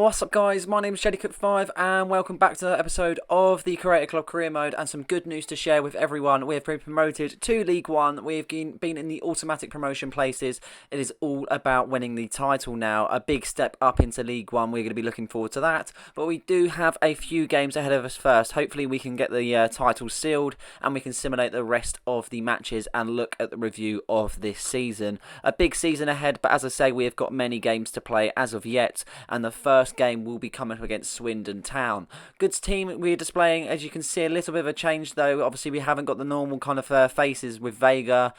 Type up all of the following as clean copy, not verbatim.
What's up guys, my name is Jellycook5 and welcome back to another episode of the Creator Club Career Mode, and some good news to share with everyone. We have been promoted to League 1, we have been in the automatic promotion places. It is all about winning the title now, a big step up into League 1, we're going to be looking forward to that. But we do have a few games ahead of us first. Hopefully we can get the title sealed and we can simulate the rest of the matches and look at the review of this season. A big season ahead, but as I say, we have got many games to play as of yet, and the first game will be coming up against Swindon Town. Goods team we're displaying, as you can see, a little bit of a change though. Obviously we haven't got the normal kind of faces with Vega,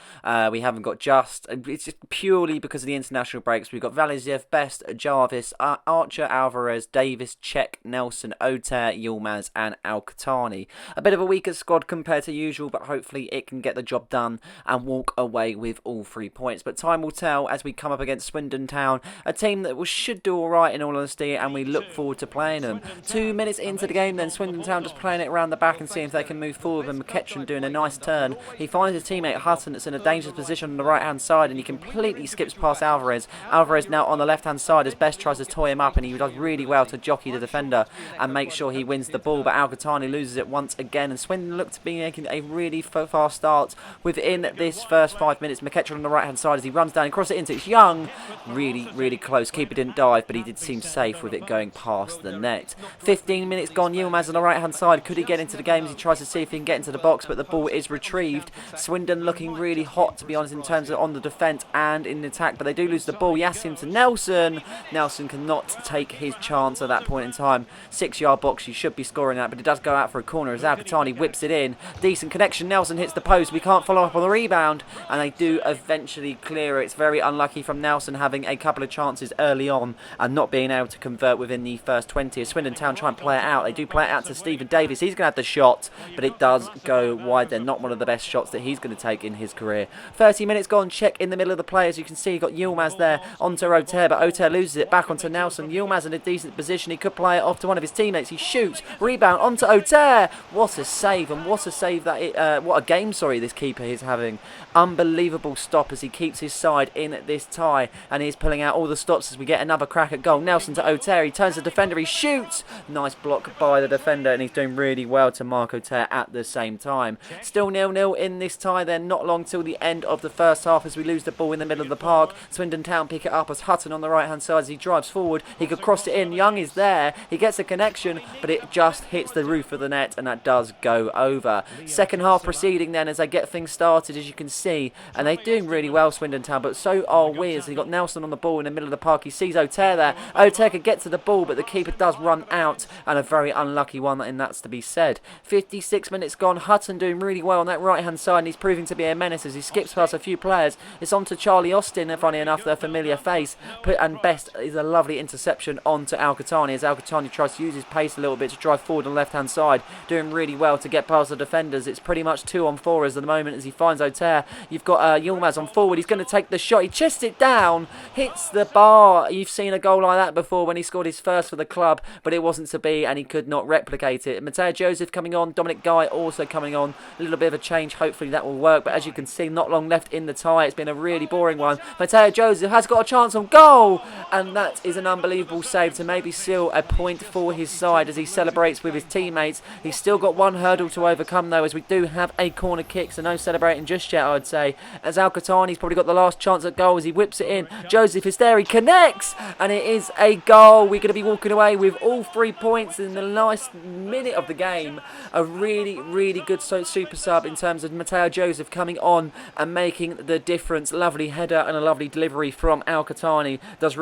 we haven't got Just. It's just purely because of the international breaks. We've got Valiziev, Best, Jarvis, Archer, Alvarez, Davis, Czech, Nelson, Oter, Yilmaz and Al-Qatani. A bit of a weaker squad compared to usual, but hopefully it can get the job done and walk away with all 3 points. But time will tell as we come up against Swindon Town, a team that should do alright in all honesty, and we look forward to playing them. 2 minutes into the game then, Swindon Town just playing it around the back and seeing if they can move forward, and McEachran doing a nice turn. He finds his teammate Hutton that's in a dangerous position on the right hand side, and he completely skips past Alvarez. Alvarez now on the left hand side as Best tries to toy him up, and he does really well to jockey the defender and make sure he wins the ball, but Al-Qatani loses it once again, and Swindon look to be making a really fast start within this first 5 minutes. McEachran on the right hand side as he runs down and crosses it into it's Young. Really close. Keeper didn't dive, but he did seem safe with it going past the net. 15 minutes gone. Yilmaz on the right hand side. Could he get into the game as he tries to see if he can get into the box, but the ball is retrieved. Swindon looking really hot, to be honest, in terms of on the defence and in the attack, but they do lose the ball. Yassin to Nelson. Nelson cannot take his chance at that point in time. 6-yard box, you should be scoring that, but it does go out for a corner as Al-Qatani whips it in. Decent connection. Nelson hits the post. We can't follow up on the rebound, and they do eventually clear it. It's very unlucky from Nelson having a couple of chances early on and not being able to convert within the first 20. As Swindon Town try and play it out, they do play it out to Stephen Davis. He's going to have the shot, but it does go wide. They're not one of the best shots that he's going to take in his career. 30 minutes gone. Check in the middle of the play. As you can see, you've got Yilmaz there onto Oter, but Oter loses it back onto Nelson. Yilmaz in a decent position. He could play it off to one of his teammates. He shoots. Rebound onto Oter. What a save, and what a save that what a game, this keeper is having. Unbelievable stop as he keeps his side in this tie, and he's pulling out all the stops as we get another crack at goal. Nelson to Oter. He turns the defender. He shoots. Nice block by the defender, and he's doing really well to mark Oter at the same time. Still 0-0 in this tie then. Not long till the end of the first half as we lose the ball in the middle of the park. Swindon Town pick it up as Hutton on the right hand side as he drives forward. He could cross it in. Young is there. He gets a connection, but it just hits the roof of the net, and that does go over. Second half proceeding then as they get things started, as you can see, and they're doing really well, Swindon Town, but so are we, as they got Nelson on the ball in the middle of the park. He sees Oter there. Oter could get to the ball, but the keeper does run out, and a very unlucky one, and that's to be said. 56 minutes gone. Hutton doing really well on that right hand side, and he's proving to be a menace as he skips past a few players. It's on to Charlie Austin, funny enough, their familiar face, and Best is a lovely interception onto Al-Qatani as Al-Qatani tries to use his pace a little bit to drive forward on the left hand side, doing really well to get past the defenders. It's pretty much 2-on-4 as at the moment as he finds Oter. You've got Yilmaz on forward. He's going to take the shot. He chests it down, hits the bar. You've seen a goal like that before when he scored his first for the club, but it wasn't to be, and he could not replicate it. Mateo Joseph coming on. Dominic Guy also coming on. A little bit of a change. Hopefully that will work, but as you can see, not long left in the tie. It's been a really boring one. Mateo Joseph has got a chance on goal, and that is an unbelievable save to maybe seal a point for his side as he celebrates with his teammates. He's still got one hurdle to overcome though, as we do have a corner kick, so no celebrating just yet, I'd say, as Al-Qatani's probably got the last chance at goal as he whips it in. Joseph is there, he connects, and it is a goal. We're going to be walking away with all 3 points in the last minute of the game. A really good super sub in terms of Mateo Joseph coming on and making the difference. Lovely header and a lovely delivery from Al-Qatani. Does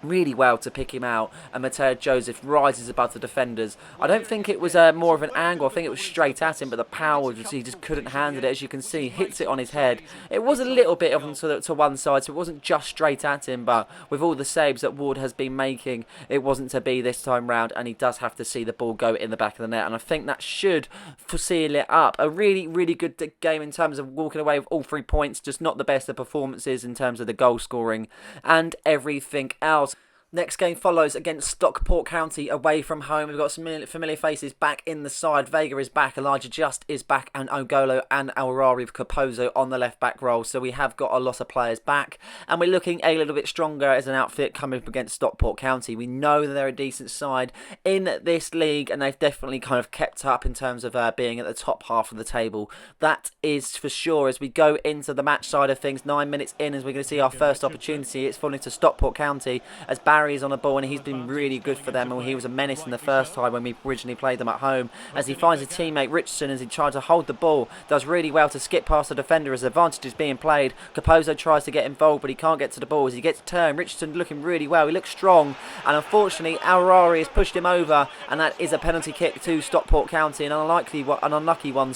really well to pick him out, and Mateo Joseph rises above the defenders. I don't think it was more of an angle. I think it was straight at him, but the power, he just couldn't handle it. As you can see, hits it on his head. It was a little bit of him to one side, so it wasn't just straight at him, but with all the saves that Ward has been making, it wasn't to be this time round, and he does have to see the ball go in the back of the net, and I think that should seal it up. A really good game in terms of walking away with all 3 points, just not the best of performances in terms of the goal scoring and everything else. Next game follows against Stockport County away from home. We've got some familiar faces back in the side. Vega is back, Elijah Just is back, and Ogolo and Aurari with Capozzo on the left back role. So we have got a lot of players back, and we're looking a little bit stronger as an outfit coming up against Stockport County. We know that they're a decent side in this league, and they've definitely kind of kept up in terms of being at the top half of the table. That is for sure. As we go into the match side of things, 9 minutes in, as we're going to see our first opportunity, it's falling to Stockport County as Barry is on the ball, and he's been really good for them. And he was a menace in the first time when we originally played them at home, as he finds his teammate Richardson as he tries to hold the ball, does really well to skip past the defender as the advantage is being played. Capozzo tries to get involved, but he can't get to the ball. As he gets turned, Richardson looking really well, he looks strong, and unfortunately Aurari has pushed him over, and that is a penalty kick to Stockport County, an unlucky one,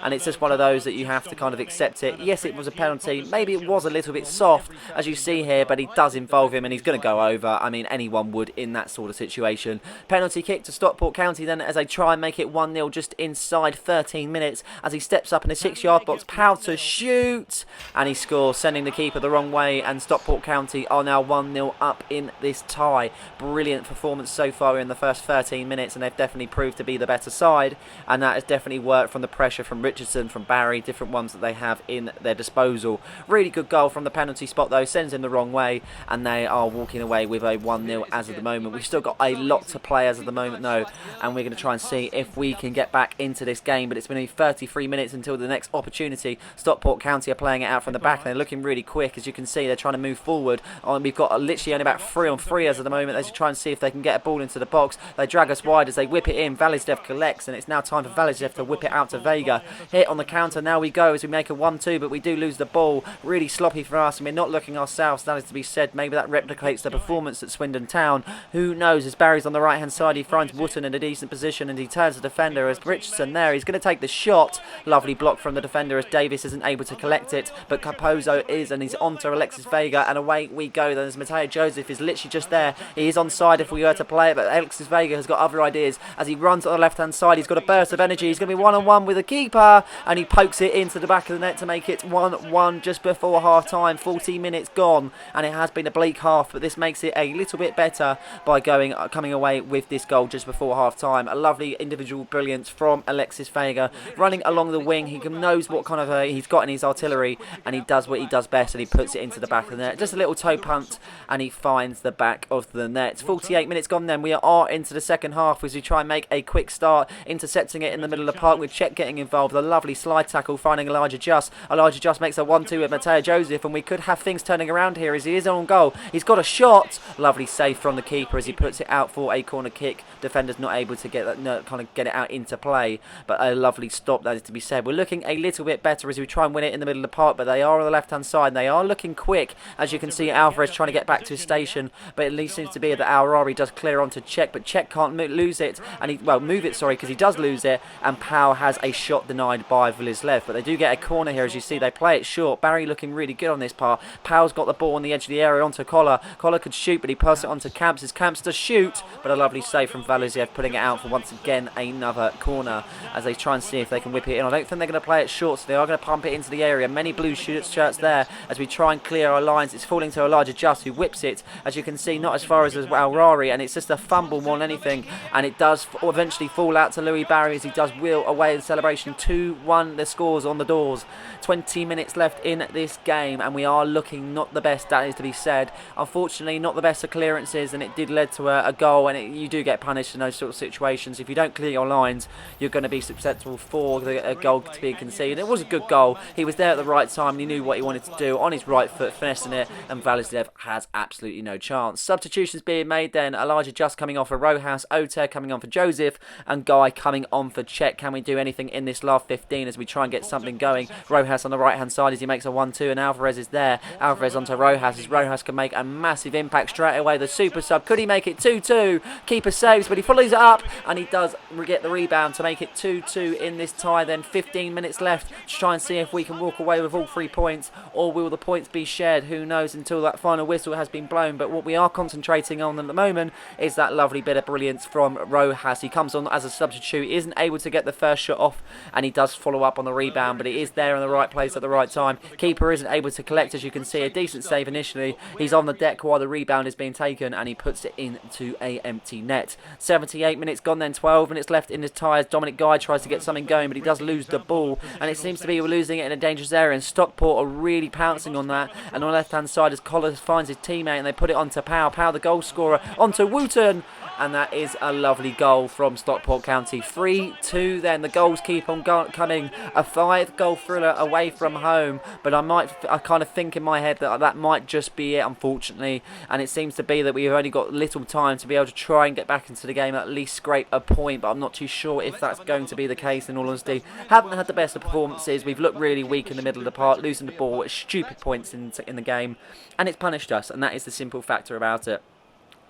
and it's just one of those that you have to kind of accept it. Yes, it was a penalty, maybe it was a little bit soft as you see here, but he does involve him and he's going to go over. I mean, anyone would in that sort of situation. Penalty kick to Stockport County then as they try and make it 1-0 just inside 13 minutes as he steps up in the 6-yard box. Powell to shoot, and he scores, sending the keeper the wrong way, and Stockport County are now 1-0 up in this tie. Brilliant performance so far in the first 13 minutes, and they've definitely proved to be the better side, and that has definitely worked from the pressure from Richardson, from Barry, different ones that they have in their disposal. Really good goal from the penalty spot though, sends him the wrong way, and they are walking away with a 1-0 as of the moment. We've still got a lot to play as of the moment though, and we're going to try and see if we can get back into this game, but it's been only 33 minutes until the next opportunity. Stockport County are playing it out from the back, and they're looking really quick. As you can see, they're trying to move forward. We've got literally only about 3-on-3 as of the moment. They should try and see if they can get a ball into the box. They drag us wide as they whip it in. Valizdev collects, and it's now time for Valizdev to whip it out to Vega. Hit on the counter, now we go as we make a 1-2, but we do lose the ball. Really sloppy for us, and we're not looking ourselves. That is to be said. Maybe that replicates the performance at Swindon Town. Who knows? As Barry's on the right hand side, he finds Wotton in a decent position, and he turns the defender as Richardson there. He's going to take the shot. Lovely block from the defender as Davis isn't able to collect it, but Capozzo is, and he's on to Alexis Vega, and away we go. Then as Mateo Joseph is literally just there. He is onside if we were to play it, but Alexis Vega has got other ideas as he runs on the left hand side. He's got a burst of energy. He's going to be 1-on-1 with the keeper, and he pokes it into the back of the net to make it 1-1 just before half time. 14 minutes gone, and it has been a bleak half, but this makes it a little bit better by coming away with this goal just before half time. A lovely individual brilliance from Alexis Vega running along the wing. He knows what kind of he's got in his artillery, and he does what he does best, and he puts it into the back of the net. Just a little toe punt, and he finds the back of the net. 48 minutes gone then. We are into the second half as we try and make a quick start, intercepting it in the middle of the park with Chet getting involved. A lovely slide tackle finding Elijah Just. Elijah Just makes a 1-2 with Mateo Joseph, and we could have things turning around here as he is on goal. He's got a shot. Lovely save from the keeper as he puts it out for a corner kick. Defender's not able to get that, kind of get it out into play, but a lovely stop, that is to be said. We're looking a little bit better as we try and win it in the middle of the park, but they are on the left hand side and they are looking quick. As you can see, Alvarez trying to get back to his station, but at least seems to be that Aurari does clear onto Czech, but Czech can't lose it, and move it, sorry, because he does lose it, and Powell has a shot denied by Valizdev, but they do get a corner here. As you see, they play it short. Barry looking really good on this part. Powell's got the ball on the edge of the area onto Collar. Collar could shoot, but he passes it on to Camps. As Camps does shoot, but a lovely save from Valizdev, putting it out for once again another corner as they try and see if they can whip it in. I don't think they're going to play it short, so they are going to pump it into the area. Many blue shirts there as we try and clear our lines. It's falling to Elijah Just, who whips it, as you can see, not as far as Aurari, and it's just a fumble more than anything, and it does eventually fall out to Louis Barry as he does wheel away in celebration. 2-1 the scores on the doors. 20 minutes left in this game, and we are looking not the best, that is to be said. Unfortunately, not the best of clearances, and it did lead to a goal, and you do get punished in those sort of situations. If you don't clear your lines, you're going to be susceptible for a goal to be conceded. It was a good goal. He was there at the right time, and he knew what he wanted to do on his right foot, finessing it, and Valizdev has absolutely no chance. Substitutions being made then. Elijah Just coming on for Rojas, Oter coming on for Joseph, and Guy coming on for Czech. Can we do anything in this last 15 as we try and get something going? Rojas on the right hand side as he makes a 1-2, and Alvarez is there. Alvarez onto Rojas as Rojas can make a massive impact straight away. The super sub, could he make it 2-2? Keeper saves, but he follows it up, and he does get the rebound to make it 2-2 in this tie. Then 15 minutes left to try and see if we can walk away with all 3 points, or will the points be shared? Who knows until that final whistle has been blown. But what we are concentrating on at the moment is that lovely bit of brilliance from Rojas. He comes on as a substitute, he isn't able to get the first shot off, and he does follow up on the rebound, but he is there in the right place at the right time. Keeper isn't able to collect, as you can see. A decent save initially. He's on the deck while the rebound rebound is being taken and he puts it into a empty net. 78 minutes gone then, 12 minutes left in his tyres. Dominic Guy tries to get something going, but he does lose the ball, and it seems to be we're losing it in a dangerous area, and Stockport are really pouncing on that. And on the left hand side as Collar finds his teammate and they put it onto Powell, the goal scorer, onto Wooten, and that is a lovely goal from Stockport County. 3-2 then. The goals keep on coming. A 5-goal thriller away from home, but I kind of think in my head that might just be it, unfortunately, and it seems to be that we've only got little time to be able to try and get back into the game, at least scrape a point, but I'm not too sure if that's going to be the case, in all honesty. Haven't had the best of performances. We've looked really weak in the middle of the park, losing the ball at stupid points in the game, and it's punished us, and that is the simple factor about it.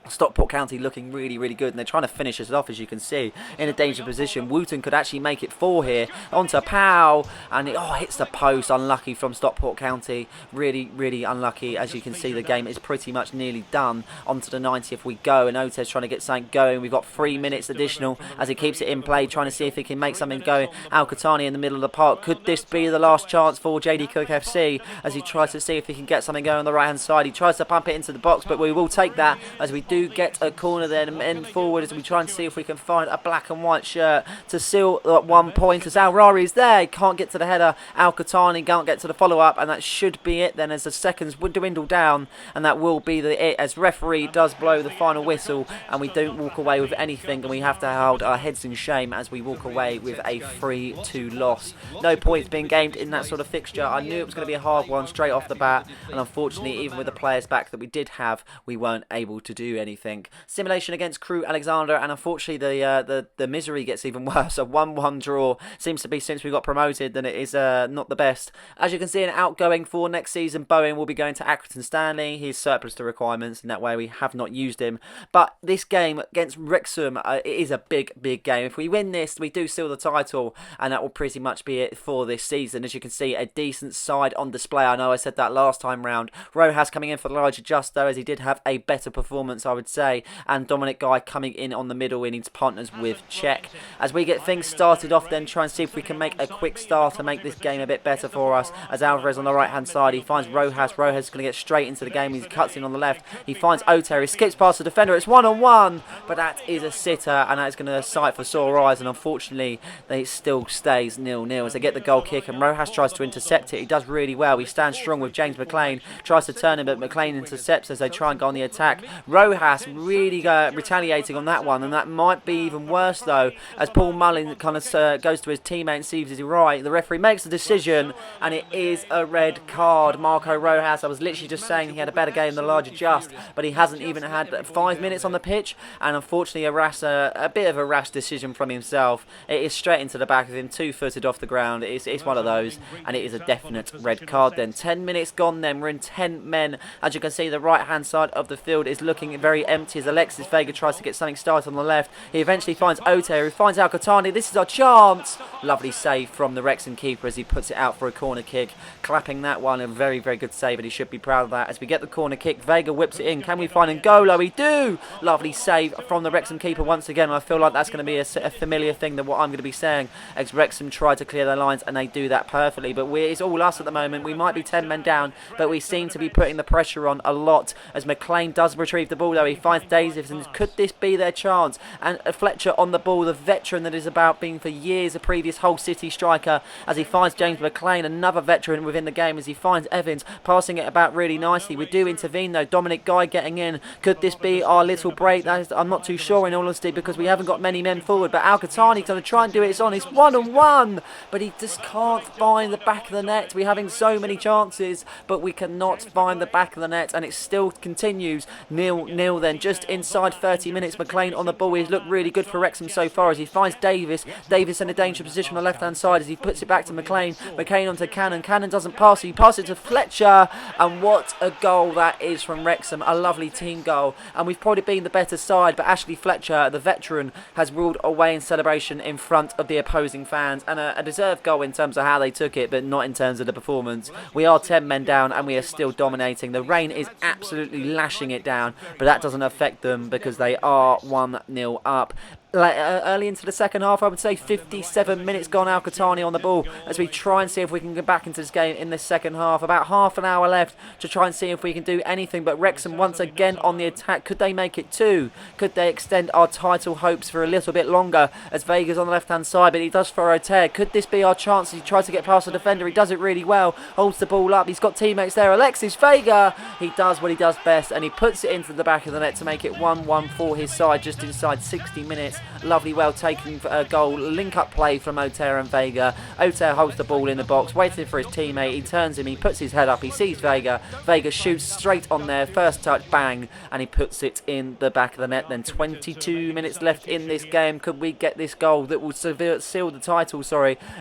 Stockport County looking really, really good, and they're trying to finish us off, as you can see, in a dangerous position. Wooten could actually make it 4 here, onto Powell, and it hits the post. Unlucky from Stockport County, really, really unlucky. As you can see, the game is pretty much nearly done. Onto the 90th we go, and Otez trying to get something going. We've got 3 minutes additional as he keeps it in play, trying to see if he can make something going. Al-Qatani in the middle of the park. Could this be the last chance for JD Cook FC, as he tries to see if he can get something going on the right hand side? He tries to pump it into the box, but we will take that, as we do get a corner then, and end forward as we try and see if we can find a black and white shirt to seal at 1 point, as Al-Rari is there. He can't get to the header. Al-Qatani can't get to the follow-up, and that should be it then, as the seconds would dwindle down, and that will be it, as referee does blow the final whistle, and we don't walk away with anything, and we have to hold our heads in shame as we walk away with a 3-2 loss. No points being gained in that sort of fixture. I knew it was going to be a hard one straight off the bat, and unfortunately, even with the players back that we did have, we weren't able to do anything. Simulation against Crewe Alexander, and unfortunately the misery gets even worse. A 1-1 draw seems to be, since we got promoted, then it is not the best. As you can see, an outgoing for next season, Bowen will be going to Accrington Stanley. He's surplus to requirements, and that way we have not used him. But this game against Wrexham, it is a big game. If we win this, we do seal the title, and that will pretty much be it for this season. As you can see, a decent side on display. I know I said that last time round. Rojas coming in for the large adjust, though, as he did have a better performance, I would say. And Dominic Guy coming in on the middle in his partners with Czech. As we get things started off then, try and see if we can make a quick start to make this game a bit better for us. As Alvarez on the right hand side, he finds Rojas. Rojas is going to get straight into the game. He cuts in on the left. He finds Oter. He skips past the defender. It's 1-on-1, but that is a sitter, and that is going to sight for sore eyes, and unfortunately it still stays 0-0 as they get the goal kick, and Rojas tries to intercept it. He does really well. He stands strong with James McLean. Tries to turn him, but McLean intercepts as they try and go on the attack. Rojas really retaliating on that one, and that might be even worse though, as Paul Mullin kind of goes to his teammate and sees he's right. The referee makes the decision, and it is a red card. Marco Rojas, I was literally just saying he had a better game than large adjust, but he hasn't even had 5 minutes on the pitch, and unfortunately a bit of a rash decision from himself. It is straight into the back of him, 2-footed off the ground. It's one of those, and it is a definite red card then. 10 minutes gone then, we're in 10 men. As you can see, the right hand side of the field is looking very empty as Alexis Vega tries to get something started on the left. He eventually finds Oter, who finds Al-Qatani. This is our chance. Lovely save from the Wrexham keeper as he puts it out for a corner kick. Clapping that one, a very, very good save, and he should be proud of that. As we get the corner kick, Vega whips it in. Can we find N'Golo? We do! Lovely save from the Wrexham keeper once again. I feel like that's going to be a familiar thing than what I'm going to be saying, as Wrexham try to clear their lines, and they do that perfectly. But it's all us at the moment. We might be 10 men down, but we seem to be putting the pressure on a lot, as McLean does retrieve the ball though. He finds Davis, and could this be their chance? And Fletcher on the ball, the veteran that is about being for years a previous Hull City striker, as he finds James McLean, another veteran within the game, as he finds Evans passing it about really nicely. We do intervene though. Dominic Guy getting in. Could this be our little break? I'm not too sure in all honesty, because we haven't got many men forward, but Al-Qatani's going to try and do it. It's on. It's 1-on-1, but he just can't find the back of the net. We're having so many chances, but we cannot find the back of the net, and it still continues 0-0 then. Just inside 30 minutes, McLean on the ball. He's looked really good for Wrexham so far, as he finds Davis. Davis in a dangerous position on the left hand side as he puts it back to McLean. McLean onto Cannon. Cannon doesn't pass, so he passes it to Fletcher, and what a goal that is from Wrexham. A lovely team goal, and we've probably been the better side, but Ashley Fletcher, the veteran, has ruled away in celebration in front of the opposing fans, and a deserved goal in terms of how they took it, but not in terms of the performance. We are 10 men down, and we are still dominating. The rain is absolutely lashing it down, but that doesn't affect them because they are 1-0 up. early into the second half, I would say 57 minutes gone. Al-Qahtani on the ball as we try and see if we can get back into this game in this second half. About half an hour left to try and see if we can do anything, but Wrexham once again on the attack. Could they make it 2? Could they extend our title hopes for a little bit longer? As Vega's on the left hand side, but he does for O'Tear. Could this be our chance? He tries to get past the defender. He does it really well, holds the ball up. He's got teammates there. Alexis Vega, he does what he does best, and he puts it into the back of the net to make it 1-1 for his side just inside 60 minutes. Lovely, well taken goal. Link up play from O'Tear and Vega. O'Tear holds the ball in the box, waiting for his teammate. He turns him, he puts his head up, he sees Vega. Vega shoots straight on there, first touch, bang, and he puts it in the back of the net. Then 22 minutes left in this game. Could we get this goal that will seal the title?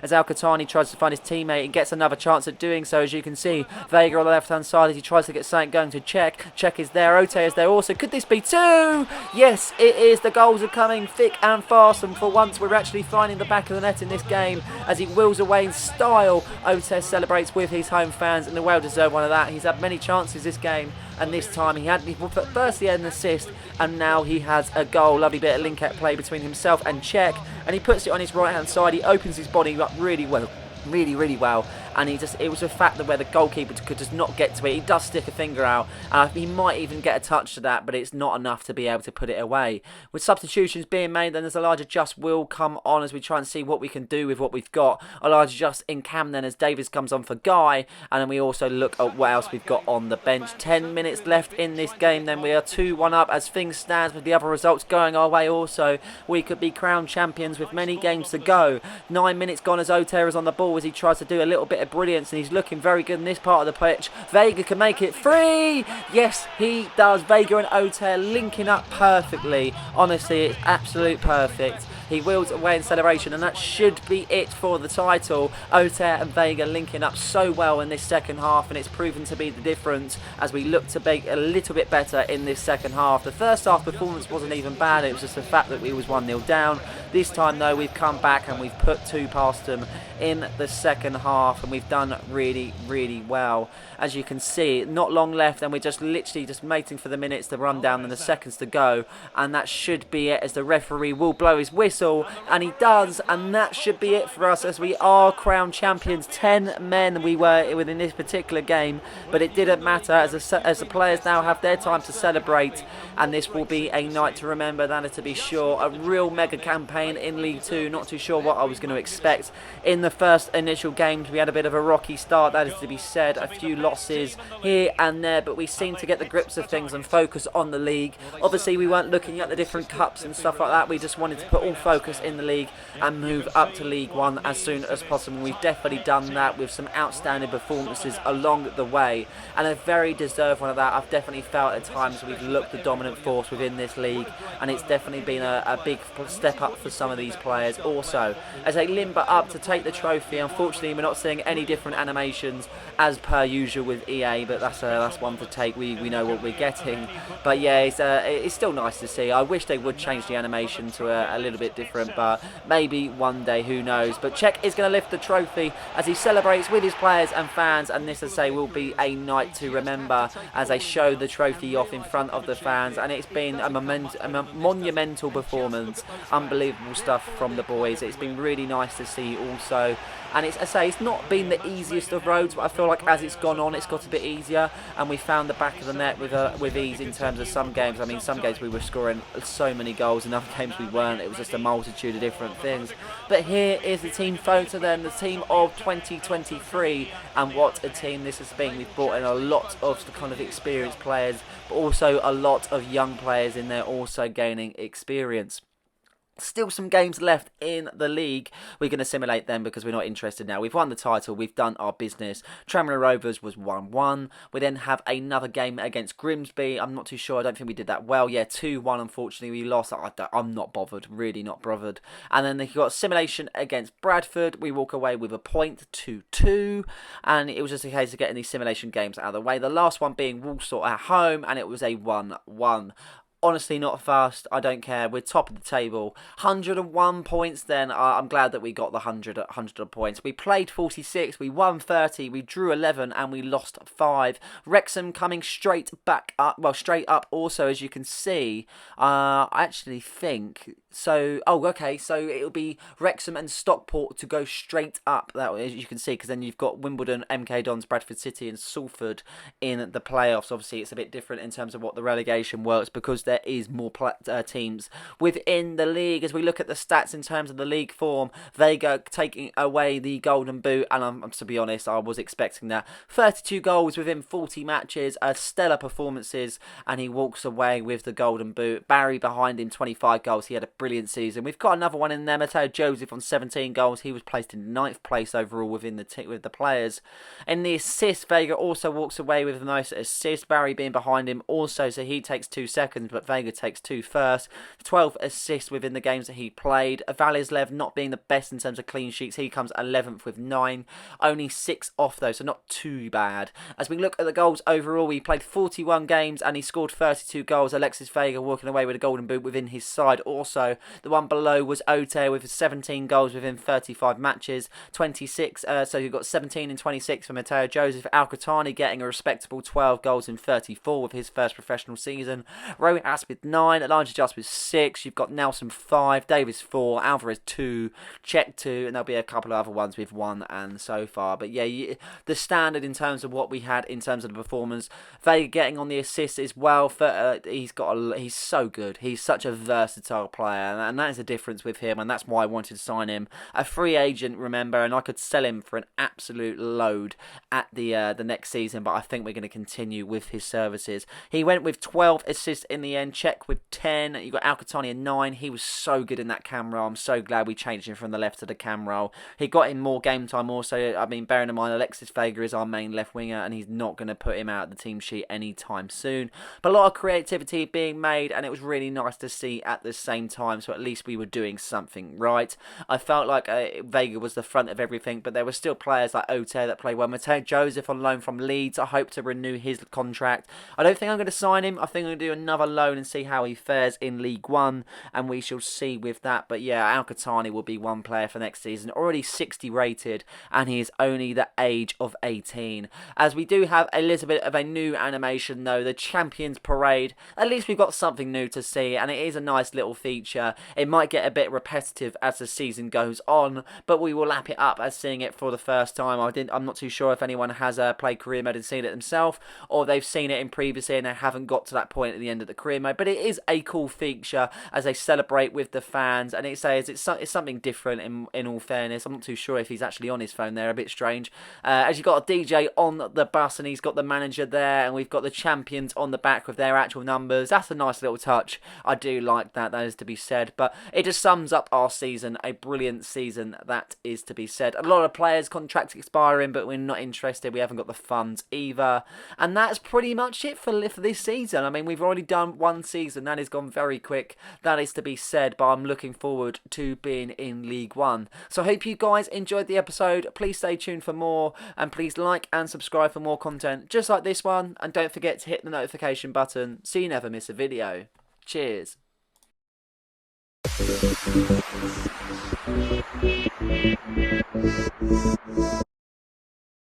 As Al-Qahtani tries to find his teammate and gets another chance at doing so. As you can see, Vega on the left hand side as he tries to get something going to Check. Check is there, O'Tear is there also. Could this be 2? Yes, it is. The goals are coming thick and fast, and for once we're actually finding the back of the net in this game as he wheels away in style. O'Tear celebrates with his home fans, and a well-deserved one of that. He's had many chances this game, and this time he had first he had an assist, and now he has a goal. Lovely bit of link-up play between himself and Check, and he puts it on his right hand side. He opens his body up really well, really well, and it was a fact that where the goalkeeper could just not get to it. He does stick a finger out, and he might even get a touch to that, but it's not enough to be able to put it away. With substitutions being made, then there's Elijah Just will come on as we try and see what we can do with what we've got. Elijah Just in cam then as Davies comes on for Guy, and then we also look at what else we've got on the bench. 10 minutes left in this game, then we are 2-1 up as things stand with the other results going our way also. We could be crowned champions with many games to go. 9 minutes gone as O'Tear is on the ball as he tries to do a little bit of brilliance, and he's looking very good in this part of the pitch. Vega can make it 3. Yes, he does. Vega and O'Tear linking up perfectly. Honestly, it's absolute perfect. He wheels away in celebration, and that should be it for the title. O'Tear and Vega linking up so well in this second half, and it's proven to be the difference as we look to be a little bit better in this second half. The first half performance wasn't even bad. It was just the fact that we was 1-0 down. This time though, we've come back and we've put 2 past them in the second half, and we've done really well. As you can see, not long left, and we're just literally just waiting for the minutes to run down and the seconds to go, and that should be it as the referee will blow his whistle, and he does, and that should be it for us as we are crowned champions. 10 men we were within this particular game, but it didn't matter as the players now have their time to celebrate, and this will be a night to remember, that is to be sure. A real mega campaign in League 2. Not too sure what I was going to expect in the first initial games. We had a bit of a rocky start, that is to be said, a few losses here and there, but we seemed to get the grips of things and focus on the league. Obviously we weren't looking at the different cups and stuff like that. We just wanted to put all focus in the league and move up to League 1 as soon as possible. We've definitely done that with some outstanding performances along the way, and a very deserved one of that. I've definitely felt at times we've looked the dominant force within this league, and it's definitely been a big step up for some of these players. Also, as they limber up to take the trophy, unfortunately we're not seeing any different animations as per usual with EA, but that's one to take. We know what we're getting, but yeah, it's still nice to see. I wish they would change the animation to a little bit different, but maybe one day, who knows. But Czech is going to lift the trophy as he celebrates with his players and fans, and this, as I say, will be a night to remember as they show the trophy off in front of the fans, and it's been a monumental performance. Unbelievable stuff from the boys. It's been really nice to see also, and it's, as I say, it's not been the easiest of roads, but I feel like as it's gone on, it's got a bit easier, and we found the back of the net with ease in terms of some games. I mean, some games we were scoring so many goals, and other games we weren't. It was just a multitude of different things. But here is the team photo then, the team of 2023, and what a team this has been. We've brought in a lot of the kind of experienced players, but also a lot of young players in there also gaining experience. Still some games left in the league. We're going to simulate them because we're not interested now. We've won the title. We've done our business. Tranmere Rovers was 1-1. We then have another game against Grimsby. I'm not too sure. I don't think we did that well. Yeah, 2-1. Unfortunately, we lost. I'm not bothered. Really not bothered. And then they've got simulation against Bradford. We walk away with a point, 2-2. And it was just a case of getting these simulation games out of the way. The last one being Walsall at home, and it was a 1-1. Honestly, not fast. I don't care. We're top of the table. 101 points then. I'm glad that we got the 100 points. We played 46, we won 30, we drew 11, and we lost 5. Wrexham coming straight back up. Well, straight up also, as you can see. I actually think... So, okay, so it'll be Wrexham and Stockport to go straight up, that as you can see, because then you've got Wimbledon, MK Dons, Bradford City and Salford in the playoffs. Obviously, it's a bit different in terms of what the relegation works, because there is more teams within the league. As we look at the stats in terms of the league form, Vega taking away the Golden Boot, and to be honest, I was expecting that. 32 goals within 40 matches, stellar performances, and he walks away with the Golden Boot. Barry behind him, 25 goals. He had a brilliant season. We've got another one in there, Mateo Joseph on 17 goals. He was placed in 9th place overall within the players. In the assists, Vega also walks away with the most assists. Barry being behind him also, so he takes 2 seconds, but Vega takes 2 first. 12 assists within the games that he played. Valislev not being the best in terms of clean sheets. He comes 11th with 9. Only 6 off though, so not too bad. As we look at the goals overall, he played 41 games and he scored 32 goals. Alexis Vega walking away with a Golden Boot within his side also. The one below was Ote with 17 goals within 35 matches. 26, so you've got 17 and 26 for Mateo Joseph. Alcatani getting a respectable 12 goals in 34 with his first professional season. Rowan Asp with 9, Elijah Just with 6. You've got Nelson 5, Davis 4, Alvarez 2, Czech 2, and there'll be a couple of other ones with 1 and so far. But yeah, the standard in terms of what we had in terms of the performance. Vega getting on the assists as well. He's so good. He's such a versatile player, and that is a difference with him, and that's why I wanted to sign him. A free agent, remember, and I could sell him for an absolute load at the next season, but I think we're going to continue with his services. He went with 12 assists in the end, Czech with 10. You got Alcatani at 9. He was so good in that cam role. I'm so glad we changed him from the left to the cam role. He got him more game time also. I mean, bearing in mind Alexis Vega is our main left winger, and he's not going to put him out of the team sheet anytime soon. But a lot of creativity being made, and it was really nice to see at the same time, so at least we were doing something right. I felt like Vega was the front of everything, but there were still players like Ote that play well. Mateo Joseph on loan from Leeds. I hope to renew his contract. I don't think I'm going to sign him. I think I'm going to do another loan and see how he fares in League One, and we shall see with that. But yeah, Alcatani will be one player for next season. Already 60 rated, and he is only the age of 18. As we do have a little bit of a new animation though, the Champions Parade. At least we've got something new to see, and it is a nice little feature. It might get a bit repetitive as the season goes on, but we will lap it up as seeing it for the first time. I'm not too sure if anyone has played career mode and seen it themselves, or they've seen it in previously and they haven't got to that point at the end of the career mode. But it is a cool feature as they celebrate with the fans, and it says it's something different. In all fairness, I'm not too sure if he's actually on his phone there. A bit strange. As you've got a DJ on the bus, and he's got the manager there, and we've got the champions on the back with their actual numbers. That's a nice little touch. I do like that. That is to be said. But it just sums up our season. A brilliant season, that is to be said. A lot of players' contracts expiring, but we're not interested. We haven't got the funds either. And that's pretty much it for this season. I mean, we've already done one season. That has gone very quick. That is to be said, but I'm looking forward to being in League One. So I hope you guys enjoyed the episode. Please stay tuned for more, and please like and subscribe for more content just like this one. And don't forget to hit the notification button so you never miss a video. Cheers.